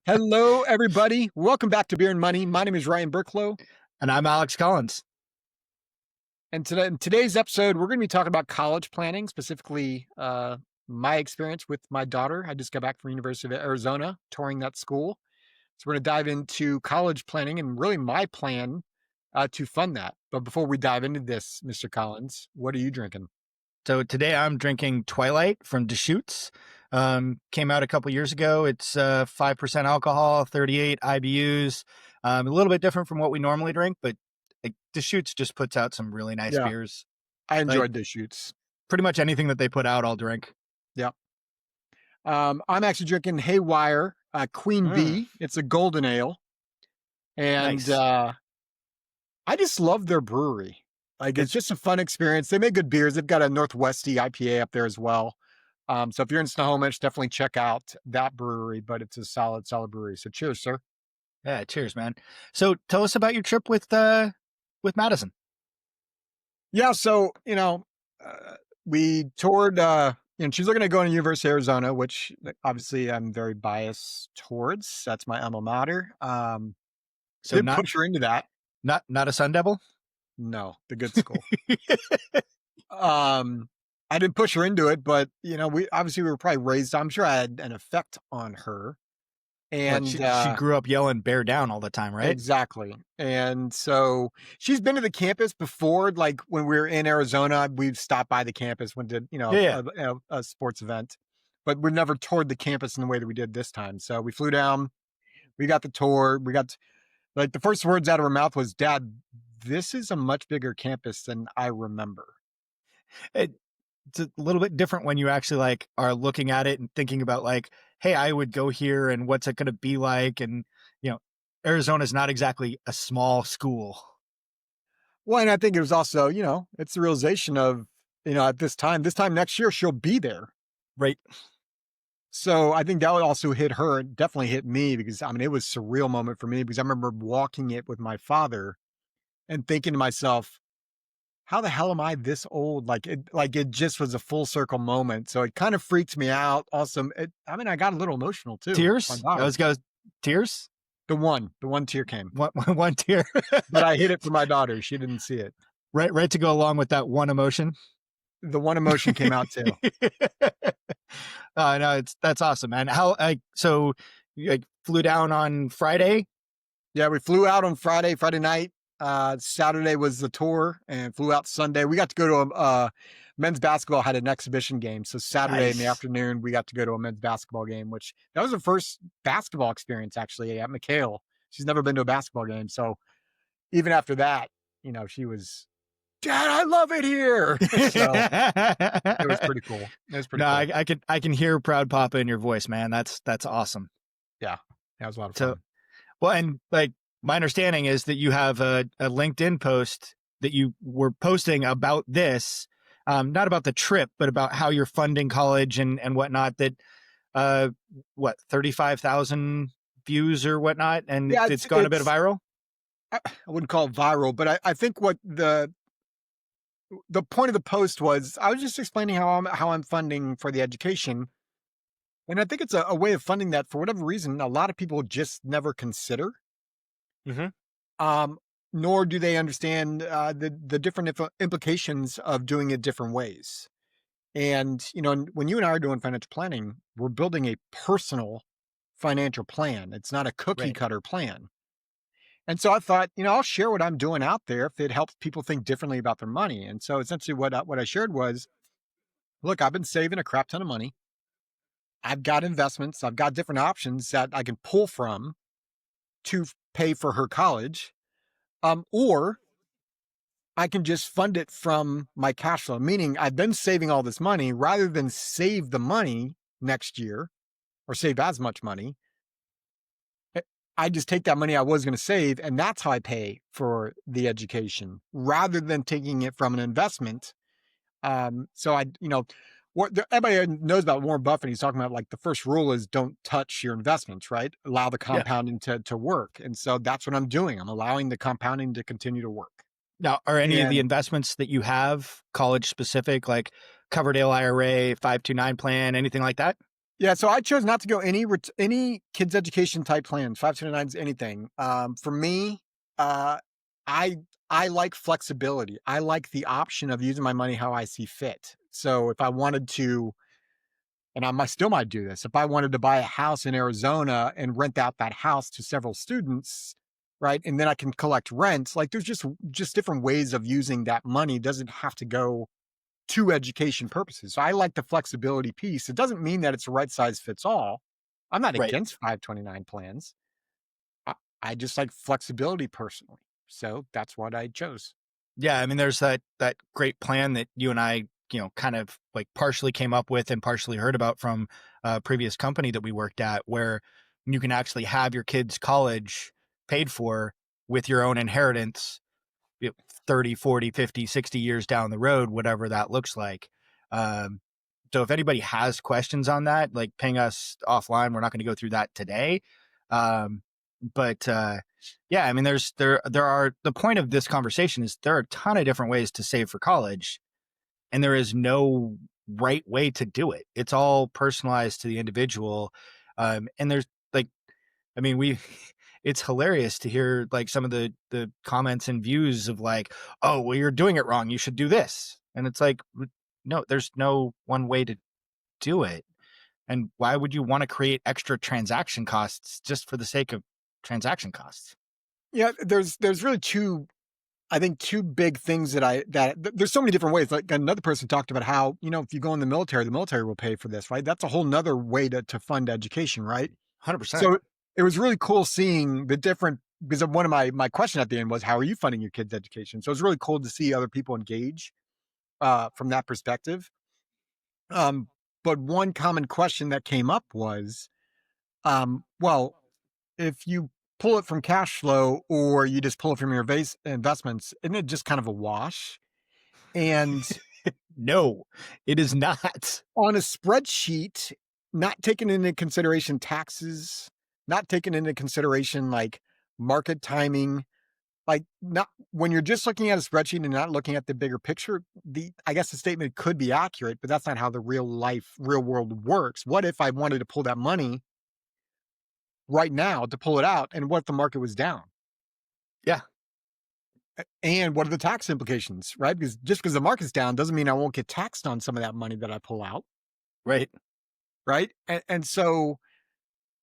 Hello, everybody. Welcome back to Beer and Money. My name is Ryan Burklo. And I'm Alex Collins. And today, in today's episode, we're going to be talking about college planning, specifically my experience with my daughter. I just got back from University of Arizona, touring that school. So we're going to dive into college planning and really my plan to fund that. But before we dive into this, Mr. Collins, what are you drinking? So today I'm drinking Twilight from Deschutes. Came out a couple years ago. It's 5% alcohol, 38 IBUs. A little bit different from what we normally drink, but Deschutes just puts out some really nice Yeah, beers. I Like enjoyed this shoots. pretty much anything that they put out, I'll drink. Yeah. I'm actually drinking Haywire Queen Mm, Bee. It's a golden ale. And nice. I just love their brewery. Like, it's It's just a fun experience. They make good beers. They've got a Northwesty IPA up there as well. So if you're in Snohomish, definitely check out that brewery, but it's a solid, solid brewery. So cheers, sir. yeah. Cheers, man. So tell us about your trip with Madison. Yeah. So, we toured, she's looking at going to University of Arizona, which obviously I'm very biased towards. That's my alma mater. So Didn't not push her into that. not a Sun Devil. No, the good school. Um, I didn't push her into it, but we were probably raised. I'm sure I had an effect on her, What and she grew up yelling "bear down" all the time, right? exactly. And so she's been to the campus before. Like when we were in Arizona, we've stopped by the campus, went to Yeah, yeah. a sports event, but we never toured the campus in the way that we did this time. So we flew down, we got the tour, like the first words out of her mouth was, "Dad, this is a much bigger campus than I remember." It's a little bit different when you actually like are looking at it and thinking about like, hey, I would go here and what's it going to be like? And, you know, Arizona is not exactly a small school, Well, and I think it was also, it's the realization of, at this time next year, she'll be there. right? So I think that would also hit her. It definitely hit me because I mean, it was a surreal moment for me because I remember walking it with my father and thinking to myself, how the hell am I this old? Like it just was a full circle moment. So it kind of freaked me out. Also, I got a little emotional too. My Tears. I daughter, was going tears. the one tear came, One tear, but I hid it for my daughter. She didn't see it. right to go along with that one emotion. The one emotion came out too. No, that's awesome, man. So you like flew down on Friday? Yeah, we flew out on Friday night. Saturday was the tour and flew out Sunday. We got to go to men's basketball had an exhibition game. So Saturday in the Nice. afternoon, we got to go to a men's basketball game, which that was her first basketball experience actually at McHale. She's never been to a basketball game. So even after that, she was, Dad, I love it here. So it was pretty cool. It was pretty No, cool. I can hear proud papa in your voice, man. That's awesome. Yeah, that was a lot of So, fun. well, and like my understanding is that you have a LinkedIn post that you were posting about this, not about the trip, but about how you're funding college and whatnot. That 35,000 views or whatnot, and Yeah, it's gone a bit viral. I wouldn't call it viral, but I think what the point of the post was I was just explaining how I'm funding for the education. And I think it's a way of funding that for whatever reason, a lot of people just never consider. Mm-hmm. Um, Nor do they understand the different implications of doing it different ways. And when you and I are doing financial planning, we're building a personal financial plan. It's not a cookie Right. cutter plan. And so I thought, I'll share what I'm doing out there if it helps people think differently about their money. And so essentially what I shared was, look, I've been saving a crap ton of money. I've got investments. I've got different options that I can pull from to pay for her college. Or I can just fund it from my cash flow, meaning I've been saving all this money rather than save the money next year or save as much money. I just take that money I was going to save, and that's how I pay for the education rather than taking it from an investment. So everybody knows about Warren Buffett. He's talking about like the first rule is don't touch your investments, right? Allow the Yeah. compounding to work. And so that's what I'm doing. I'm allowing the compounding to continue to work. Now, are any of the And investments that you have college specific, like Coverdale IRA, 529 plan, anything like that? Yeah, so I chose not to go any kids education type plans, 529s, anything. For me, uh, I I like flexibility. I like the option of using my money how I see fit. So if I wanted to, and still might do this, if I wanted to buy a house in Arizona and rent out that house to several students, right, and then I can collect rent. Like there's just different ways of using that money. It doesn't have to go to education purposes. So I like the flexibility piece. It doesn't mean that it's a right size fits all. I'm not Right. against 529 plans. I, I just like flexibility personally. So that's what I chose. Yeah, I mean, there's that great plan that you and I, kind of like partially came up with and partially heard about from a previous company that we worked at, where you can actually have your kids' college paid for with your own inheritance, you know, 30, 40, 50, 60 years down the road, whatever that looks like. Um, so if anybody has questions on that, like ping us offline. We're not going to go through that today. Um, but yeah, I mean, there are the point of this conversation is there are a ton of different ways to save for college, and there is no right way to do it. It's all personalized to the individual, and there's like, I mean, we. It's hilarious to hear like some of the comments and views of like, oh, well, you're doing it wrong. You should do this, and it's like, no, there's no one way to do it. And why would you want to create extra transaction costs just for the sake of transaction costs? Yeah, there's really I think two big things there's so many different ways. Like another person talked about how, if you go in the military will pay for this, right? That's a whole nother way to fund education, right? 100%. So it was really cool seeing the different because of one of my question at the end was how are you funding your kids' education? So it was really cool to see other people engage from that perspective. Um, but one common question that came up was, well, if you pull it from cash flow or you just pull it from your investments, isn't it just kind of a wash? And No, it is not. on a spreadsheet, not taking into consideration taxes, not taking into consideration like market timing, like not when you're just looking at a spreadsheet and not looking at the bigger picture, I guess the statement could be accurate, but that's not how the real world works. What if I wanted to pull that money right now to pull it out and what if the market was down? Yeah, And what are the tax implications, right? Because just because the market's down doesn't mean I won't get taxed on some of that money that I pull out, right. right? And so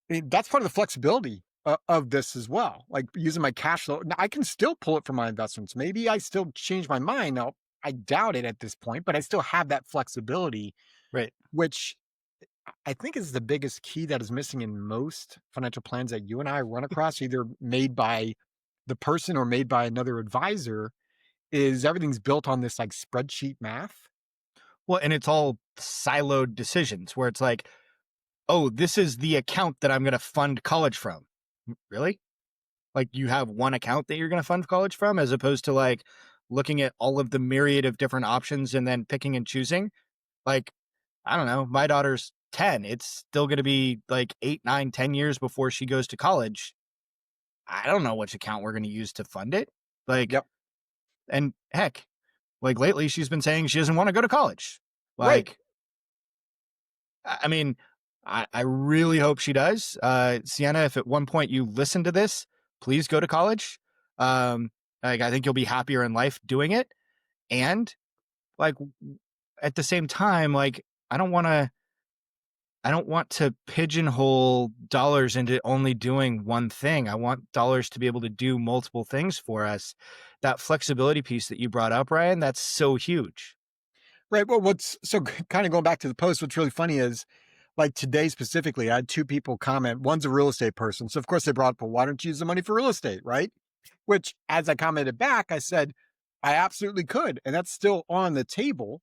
that's part of the flexibility of this as well. Like using my cash flow, now, I can still pull it from my investments. Maybe I still change my mind. Now, I doubt it at this point, but I still have that flexibility, Right. which I think is the biggest key that is missing in most financial plans that you and I run across, either made by the person or made by another advisor, is everything's built on this like spreadsheet math. Well, and it's all siloed decisions where it's like, oh, this is the account that I'm going to fund college from. Really? Like you have one account that you're going to fund college from as opposed to like looking at all of the myriad of different options and then picking and choosing. Like, I don't know, my daughter's 10. It's still going to be like 8, 9, 10 years before she goes to college. I don't know which account we're going to use to fund it. Like, Yep. and heck, like lately she's been saying she doesn't want to go to college. Right. Like, I mean, I really hope she does. Sienna, if at one point you listen to this, please go to college. Um, like, I think you'll be happier in life doing it. And like, at the same time, like, I don't want to pigeonhole dollars into only doing one thing. I want dollars to be able to do multiple things for us. That flexibility piece that you brought up, Ryan, that's so huge. Right. Well, what's so kind of going back to the post, what's really funny is like today specifically, I had two people comment. One's a real estate person. So, of course, they brought up, well, why don't you use the money for real estate? Right. Which, as I commented back, I said, I absolutely could. And that's still on the table.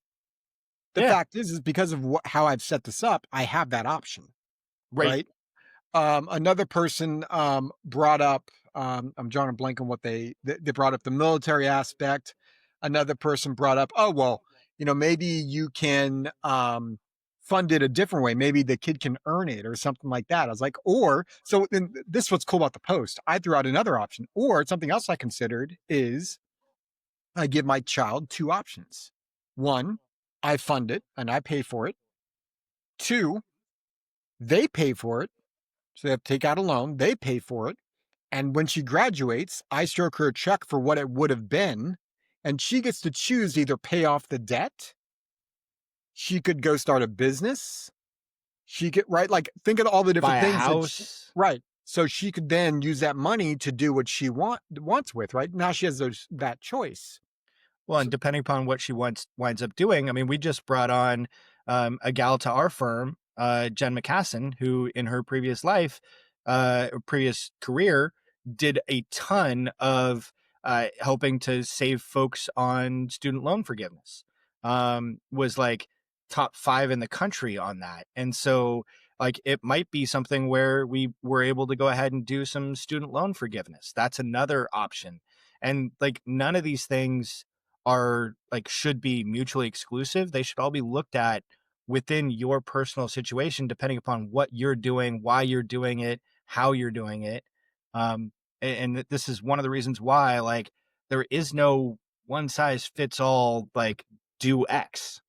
The Yeah. fact is because of how I've set this up, I have that option. Right. Right. Another person brought up, I'm drawing a blank on what they brought up the military aspect. Another person brought up, oh well, maybe you can fund it a different way. Maybe the kid can earn it or something like that. I was like, or so then this is what's cool about the post. I threw out another option, or something else I considered is I give my child two options. One, I fund it and I pay for it. Two, They pay for it. So they have to take out a loan, they pay for it. And when she graduates, I stroke her a check for what it would have been. And she gets to choose to either pay off the debt, she could go start a business, she could, right? Like, think of all the different Buy a things that house. right. So she could then use that money to do what she wants with, right? Now she has that choice. Well, and So, depending upon what she winds up doing, I mean, we just brought on a gal to our firm, Jen McCassin, who in her previous life, previous career, did a ton of helping to save folks on student loan forgiveness. Was like top 5 in the country on that, and so like it might be something where we were able to go ahead and do some student loan forgiveness. That's another option, and like none of these things are like should be mutually exclusive. They should all be looked at within your personal situation, depending upon what you're doing, why you're doing it, how you're doing it. Um, and this is one of the reasons why, like, there is no one size fits all, like, do X.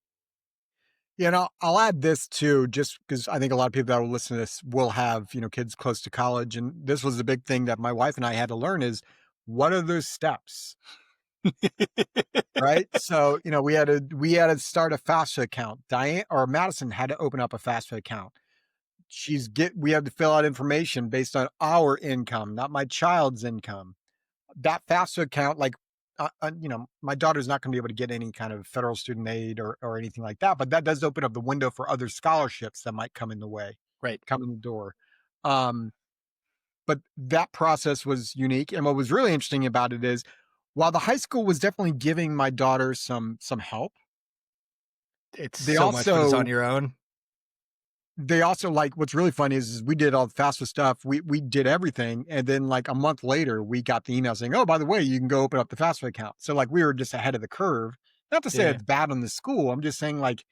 I'll add this too, just because I think a lot of people that will listen to this will have, kids close to college. And this was a big thing that my wife and I had to learn is what are those steps? Right. So, we had to start a FAFSA account. Diane or Madison had to open up a FAFSA account. We had to fill out information based on our income, not my child's income. That FAFSA account, like, my daughter's not going to be able to get any kind of federal student aid or anything like that, but that does open up the window for other scholarships that might come in the way, Right. come in the door. Um, but that process was unique. And what was really interesting about it is while the high school was definitely giving my daughter some help, It's they so much when it's on also your own. they also like what's really funny is we did all the FAFSA stuff. We did everything. And then like a month later, we got the email saying, oh, by the way, you can go open up the FAFSA account. So like we were just ahead of the curve. Not to say Yeah. it's bad on the school. I'm just saying like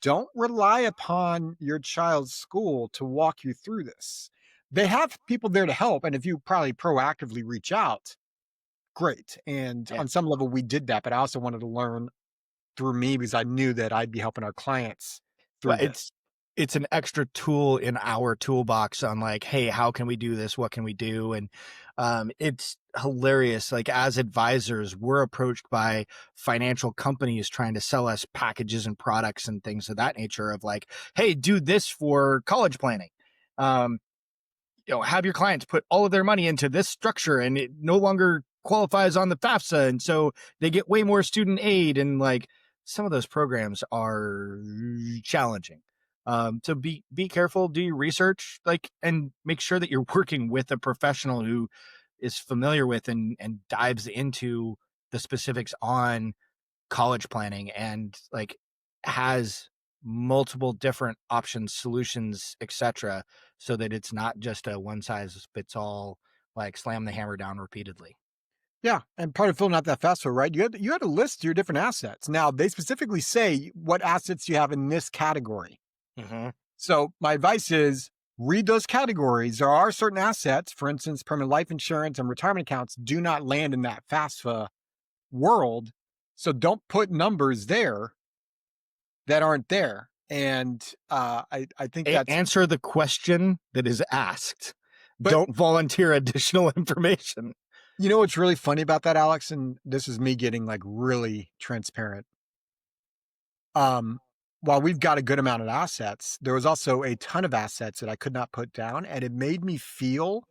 don't rely upon your child's school to walk you through this. They have people there to help. And if you probably proactively reach out, great. And Yeah. on some level, we did that. But I also wanted to learn through me because I knew that I'd be helping our clients Well, through this. it's an extra tool in our toolbox on like, hey, how can we do this? What can we do? And it's hilarious. Like as advisors, we're approached by financial companies trying to sell us packages and products and things of that nature of like, hey, do this for college planning. Um, have your clients put all of their money into this structure and it no longer qualifies on the FAFSA. And so they get way more student aid. And like some of those programs are challenging. So be careful, do your research, like, and make sure that you're working with a professional who is familiar with and dives into the specifics on college planning and like has multiple different options, solutions, etc., so that it's not just a one size fits all, like slam the hammer down repeatedly. Yeah, and part of filling out that FAFSA, right? You had to list your different assets. Now they specifically say what assets you have in this category. Hmm. So my advice is read those categories. There are certain assets, for instance, permanent life insurance and retirement accounts, do not land in that FAFSA world. So don't put numbers there that aren't there. And I think that's. Answer the question that is asked. But Don't volunteer additional information. you know what's really funny about that, Alex? And this is me getting like really transparent. Um, while we've got a good amount of assets, there was also a ton of assets that I could not put down, and it made me feel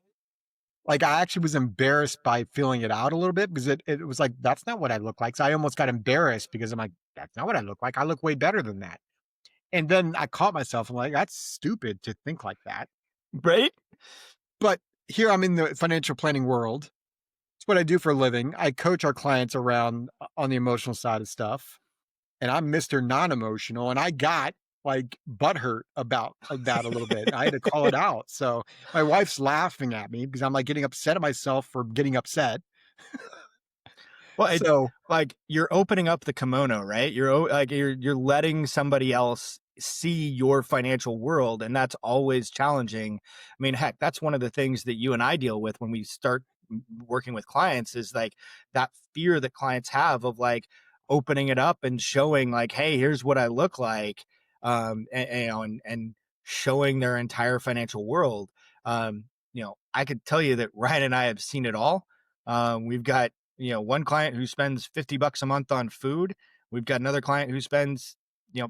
like I actually was embarrassed by filling it out a little bit because it was like, that's not what I look like. So I almost got embarrassed because I'm like, that's not what I look like. I look way better than that. And then I caught myself. I'm like, that's stupid to think like that. Right. But here I'm in the financial planning world. It's what I do for a living. I coach our clients around on the emotional side of stuff. And I'm Mr. Non-emotional, and I got like butthurt about that a little bit. I had to call it out. So my wife's laughing at me because I'm like getting upset at myself for getting upset. Well, it So like you're opening up the kimono, right? Like you're letting somebody else see your financial world, and that's always challenging. I mean, heck, that's one of the things that you and I deal with when we start working with clients is like that fear that clients have of like opening it up and showing like, hey, here's what I look like, and showing their entire financial world. I could tell you that Ryan and I have seen it all. We've got, one client who spends $50 a month on food. We've got another client who spends, you know,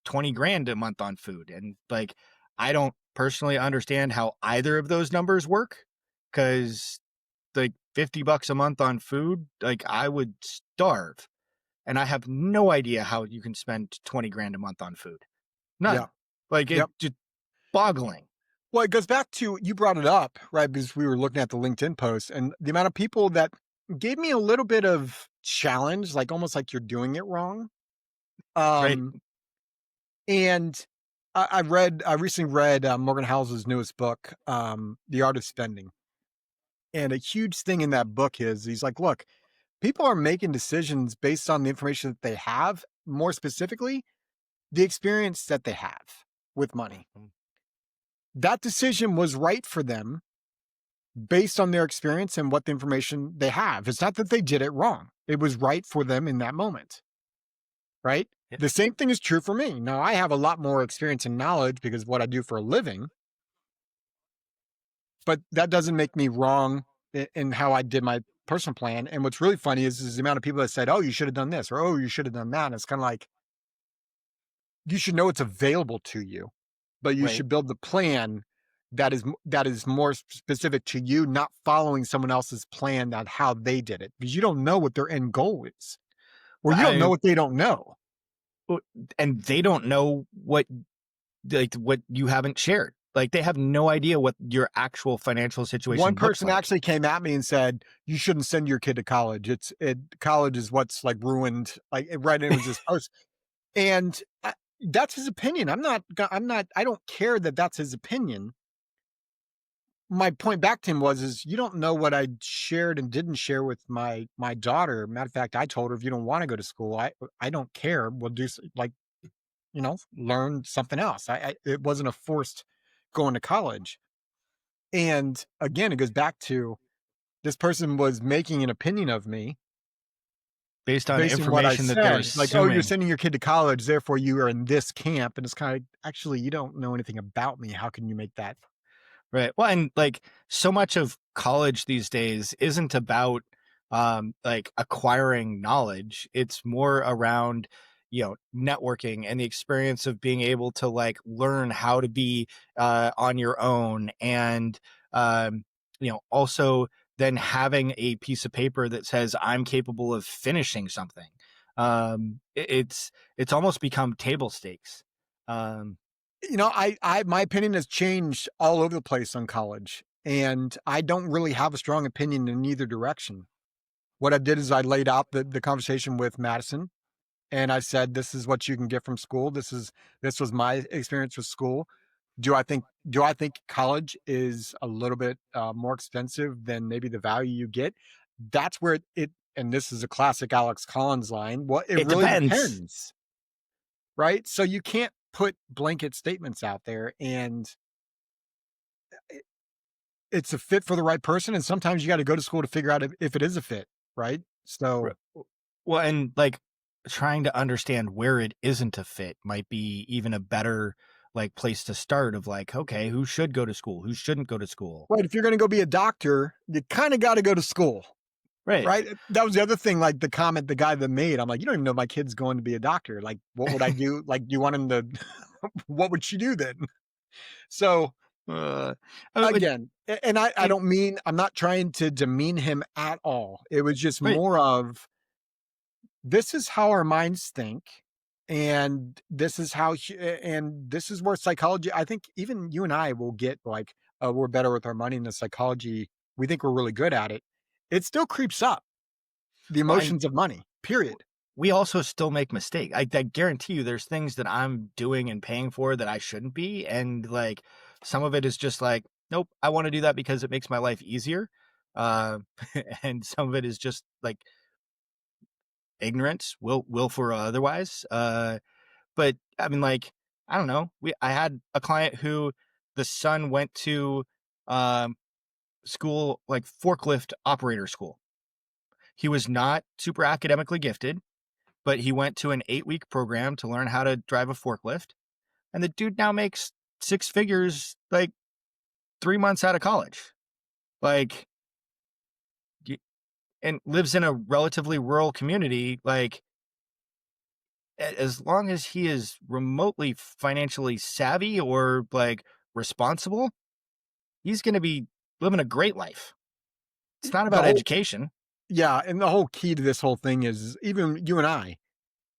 20 grand a month on food. And like, I don't personally understand how either of those numbers work, because like $50 a month on food, like I would starve. And I have no idea how you can spend 20 grand a month on food. Yeah. None. Like it Yep. just boggling. Well, it goes back to you brought it up, right? Because we were looking at the LinkedIn post and the amount of people that gave me a little bit of challenge, like almost like you're doing it wrong. Right. Um, and I recently read Morgan House's newest book, The Art of Spending. And a huge thing in that book is he's like, look, people are making decisions based on the information that they have, more specifically, the experience that they have with money. Mhm. That decision was right for them based on their experience and what the information they have. It's not that they did it wrong. It was right for them in that moment, right? Yeah. The same thing is true for me. Now, I have a lot more experience and knowledge because of what I do for a living, but that doesn't make me wrong in how I did my personal plan. And what's really funny is the amount of people that said, "Oh, you should have done this," or "Oh, you should have done that." And it's kind of like you should know it's available to you, but you Right. should build the plan that is more specific to you, not following someone else's plan on how they did it, because you don't know what their end goal is, or Well, you don't know what they don't know. w- and they don't know what you haven't shared. Like they have no idea what your actual financial One situation looks person like. actually came at me and said, "You shouldn't send your kid to college. College is what's like ruined." Like right, and it was this post, and that's his opinion. I don't care that that's his opinion. My point back to him is you don't know what I shared and didn't share with my daughter. Matter of fact, I told her, if you don't want to go to school, I don't care. We'll do like learn something else. I it wasn't a forced going to college. And again, it goes back to this person was making an opinion of me Based on based on what I information that they're said. Like, oh, you're assuming. sending your kid to college, therefore you are in this camp. And it's kind of actually you don't know anything about me. How can you make that? Right. Well, and like so much of college these days isn't about like acquiring knowledge. It's more around, networking and the experience of being able to like learn how to be on your own, and also then having a piece of paper that says I'm capable of finishing something. It's almost become table stakes. Um I my opinion has changed all over the place on college, and I don't really have a strong opinion in either direction. What I did is I laid out the conversation with Madison, and I said, "This is what you can get from school. This was my experience with school. Do I think college is a little bit more expensive than maybe the value you get? That's where it and this is a classic Alex Collins line. Well, it it really depends. depends, right? So you can't put blanket statements out there, and it's a fit for the right person, and sometimes you gotta go to school to figure out if it is a fit, right? R So Well, and, like, trying to understand where it isn't a fit might be even a better, like, place to start of, like, okay, who should go to school? Who shouldn't go to school? right, if you're gonna go be a doctor, you kinda gotta go to school, Right. right? That was the other thing, like, the comment the guy that made, I'm like, "You don't even know my kid's going to be a doctor, like, what would I do? Like, you want him to what would she do then?" So, Uh, I would again, and I it don't mean I'm not trying to demean him at all. It was just right. more of this is how our minds think, and this is how and this is where psychology, I think even you and I will get like, we're better with our money, and the psychology, we think we're really good at it. It still creeps up, the Well, and emotions of money, period. we also still make mistakes. I guarantee you there's things that I'm doing and paying for that I shouldn't be, and, like, some of it is just like, "Nope, I wanna do that because it makes my life easier." Uh, and some of it is just, like, ignorance, willful or otherwise. But I mean, like, I don't know. I had a client who the son went to um, school, like forklift operator school. He was not super academically gifted, but he went to an 8-week program to learn how to drive a forklift. And the dude now makes six figures like 3 months out of college. Like, and lives in a relatively rural community. Like, as long as he is remotely financially savvy or like responsible, he's going to be living a great life. It's not The about whole education. Yeah, and the whole key to this whole thing is even you and I,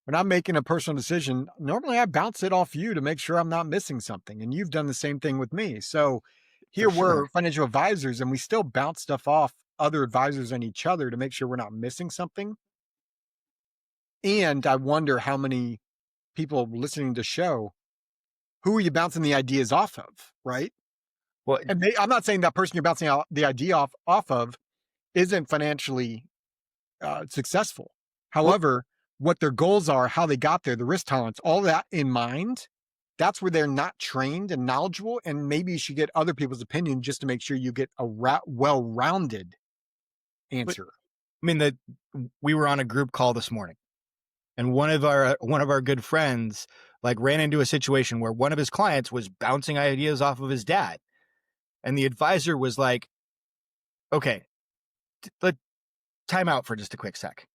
when I'm making a personal decision, normally I bounce it off you to make sure I'm not missing something. And you've done the same thing with me. So For here sure. we're financial advisors and we still bounce stuff off other advisors and each other to make sure we're not missing something. And I wonder how many people listening to the show, who are you bouncing the ideas off of? Right. Well, And I'm not saying that person you're bouncing out the idea off of isn't financially successful. well, However, what their goals are, how they got there, the risk tolerance, all that in mind, that's where they're not trained and knowledgeable. And maybe you should get other people's opinion just to make sure you get a well-rounded but answer. I mean that we were on a group call this morning, and one of our good friends like ran into a situation where one of his clients was bouncing ideas off of his dad, and the advisor was like, "Okay, let time out for just a quick sec.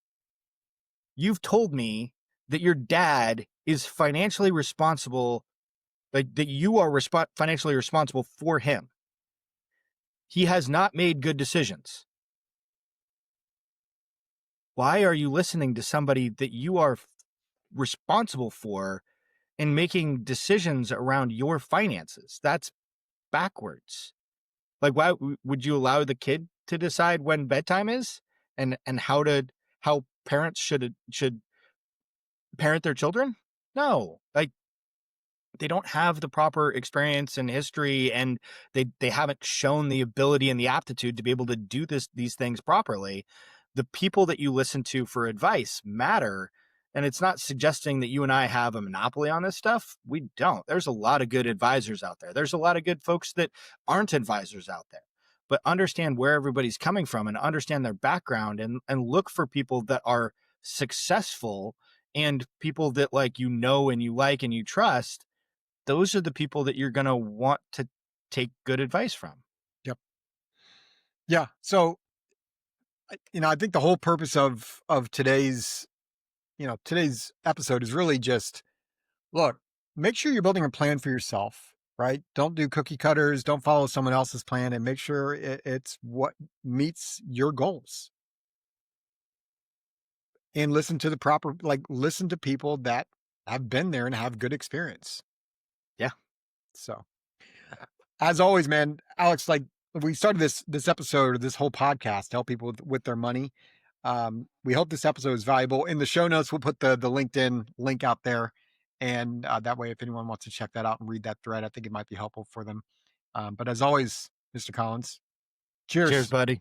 You've told me that your dad is financially responsible, like that you are financially responsible for him. He has not made good decisions. Why are you listening to somebody that you are responsible for and making decisions around your finances? That's backwards. Like, why would you allow the kid to decide when bedtime is and how parents should parent their children? No, like they don't have the proper experience and history, and they haven't shown the ability and the aptitude to be able to do these things properly. The people that you listen to for advice matter, and it's not suggesting that you and I have a monopoly on this stuff. We don't. There's a lot of good advisors out there. There's a lot of good folks that aren't advisors out there. But understand where everybody's coming from and understand their background, and look for people that are successful and people that like and you like and you trust. Those are the people that you're going to want to take good advice from. Yep. Yeah. So, I think the whole purpose of today's episode is really just look, make sure you're building a plan for yourself, right? Don't do cookie cutters, don't follow someone else's plan, and make sure it's what meets your goals. And listen to people that have been there and have good experience. Yeah. So, as always, man, Alex, like we started this episode or this whole podcast to help people with their money. We hope this episode is valuable. In the show notes, we'll put the LinkedIn link out there, and that way, if anyone wants to check that out and read that thread, I think it might be helpful for them. But as always, Mr. Collins, Cheers, cheers. buddy.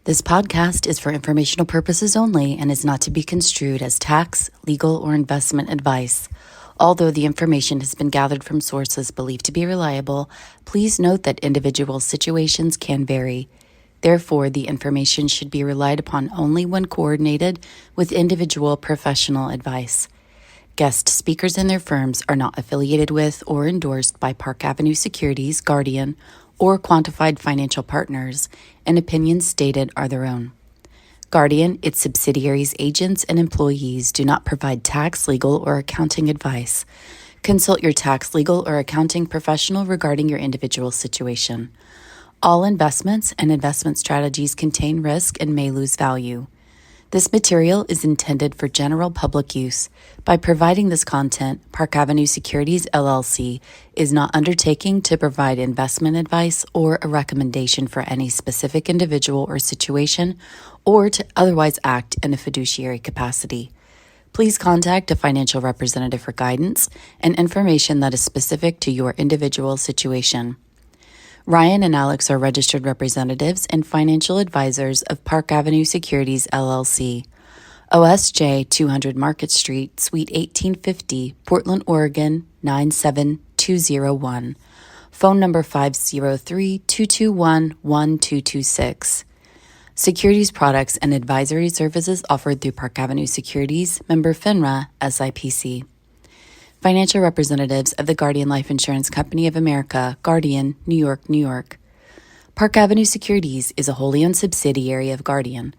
This podcast is for informational purposes only and is not to be construed as tax, legal, or investment advice. Although the information has been gathered from sources believed to be reliable, please note that individual situations can vary. Therefore, the information should be relied upon only when coordinated with individual professional advice. Guest speakers and their firms are not affiliated with or endorsed by Park Avenue Securities, Guardian, or Quantified Financial Partners, and opinions stated are their own. Guardian, its subsidiaries, agents, and employees do not provide tax, legal, or accounting advice. Consult your tax, legal, or accounting professional regarding your individual situation. All investments and investment strategies contain risk and may lose value. This material is intended for general public use. By providing this content, Park Avenue Securities LLC is not undertaking to provide investment advice or a recommendation for any specific individual or situation, or to otherwise act in a fiduciary capacity. Please contact a financial representative for guidance and information that is specific to your individual situation. Ryan and Alex are registered representatives and financial advisors of Park Avenue Securities LLC, OSJ 200 Market Street, Suite 1850, Portland, Oregon 97201. Phone number 503-221-1226. Securities products and advisory services offered through Park Avenue Securities, member FINRA, SIPC. Financial representatives of the Guardian Life Insurance Company of America, Guardian, New York, New York. Park Avenue Securities is a wholly owned subsidiary of Guardian.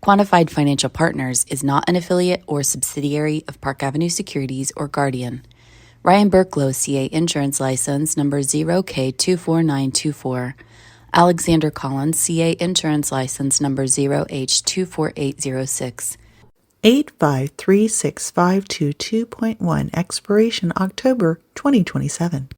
Quantified Financial Partners is not an affiliate or subsidiary of Park Avenue Securities or Guardian. Ryan Burklo, CA Insurance License Number 0K24924. Alexander Collins, CA Insurance License Number 0H24806. 8536522.1, expiration October 2027.